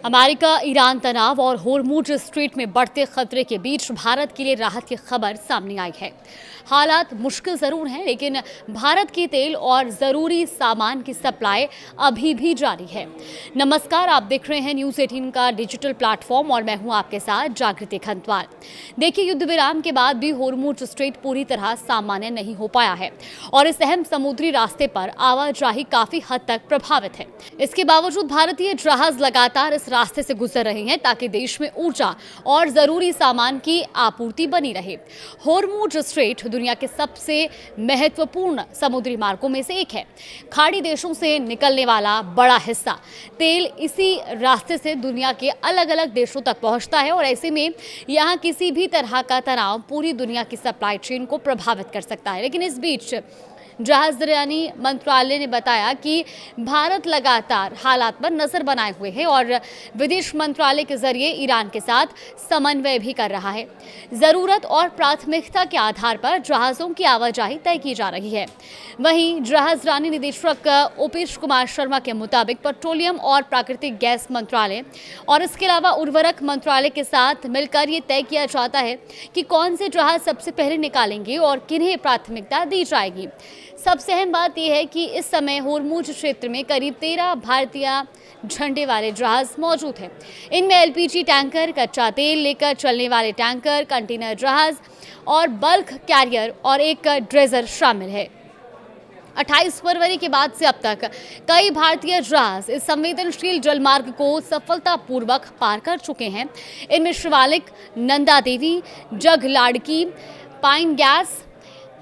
America Iran तनाव और Hormuz strait में बढ़ते खतरे के बीच भारत के लिए राहत की खबर सामने आई है। हालात मुश्किल जरूर हैं, लेकिन भारत की तेल और जरूरी सामान की सप्लाई अभी भी जारी है। नमस्कार, आप देख रहे हैं न्यूज़ 18 का डिजिटल प्लेटफॉर्म और मैं हूं आपके साथ जागृति खंतवाल। देखिए, युद्ध विराम के बाद भी होर्मुज स्ट्रेट पूरी तरह सामान्य नहीं हो पाया है और इस अहम समुद्री रास्ते पर आवाजाही काफी हद तक प्रभावित है। इसके बावजूद भारतीय जहाज लगातार इस रास्ते से गुजर रहे हैं ताकि देश में ऊर्जा और जरूरी सामान की आपूर्ति बनी रहे। होर्मुज स्ट्रेट दुनिया के सबसे महत्वपूर्ण समुद्री मार्गों में से एक है। खाड़ी देशों से निकलने वाला बड़ा हिस्सा तेल इसी रास्ते से दुनिया के अलग अलग देशों तक पहुंचता है और ऐसे में यहाँ किसी भी तरह का तनाव पूरी दुनिया की सप्लाई चेन को प्रभावित कर सकता है। लेकिन इस बीच जहाजरानी मंत्रालय ने बताया कि भारत लगातार हालात पर नजर बनाए हुए है और विदेश मंत्रालय के जरिए ईरान के साथ समन्वय भी कर रहा है। जरूरत और प्राथमिकता के आधार पर जहाजों की आवाजाही तय की जा रही है। वहीं जहाजरानी निदेशक उपेश कुमार शर्मा के मुताबिक पेट्रोलियम और प्राकृतिक गैस मंत्रालय और इसके अलावा उर्वरक मंत्रालय के साथ मिलकर ये तय किया जाता है कि कौन से जहाज सबसे पहले निकालेंगे और किन्हें प्राथमिकता दी जाएगी। सबसे अहम बात यह है कि इस समय होर्मुज क्षेत्र में करीब 13 भारतीय झंडे वाले जहाज मौजूद हैं। इनमें एलपीजी टैंकर, कच्चा तेल लेकर चलने वाले टैंकर, कंटेनर जहाज और बल्क कैरियर और एक ड्रेजर शामिल है। 28 फरवरी के बाद से अब तक कई भारतीय जहाज इस संवेदनशील जलमार्ग को सफलतापूर्वक पार कर चुके हैं। इनमें शिवालिक, नंदा देवी, जग लाड़की, पाइन गैस,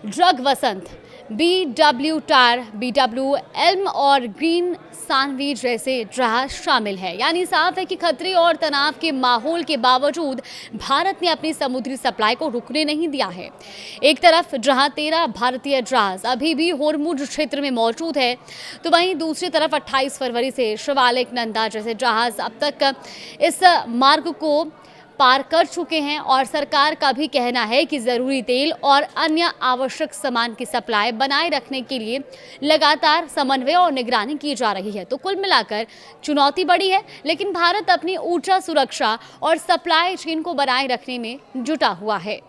जग वसंत, BW टायर, BW एल्म और ग्रीन सानवी जैसे जहाज शामिल है। यानी साफ है कि खतरे और तनाव के माहौल के बावजूद भारत ने अपनी समुद्री सप्लाई को रुकने नहीं दिया है। एक तरफ जहां 13 भारतीय जहाज अभी भी होर्मुज क्षेत्र में मौजूद है, तो वहीं दूसरी तरफ 28 फरवरी से शिवालिक, नंदा जैसे जहाज अब तक इस मार्ग को पार कर चुके हैं और सरकार का भी कहना है कि ज़रूरी तेल और अन्य आवश्यक सामान की सप्लाई बनाए रखने के लिए लगातार समन्वय और निगरानी की जा रही है। तो कुल मिलाकर चुनौती बड़ी है, लेकिन भारत अपनी ऊर्जा सुरक्षा और सप्लाई चेन को बनाए रखने में जुटा हुआ है।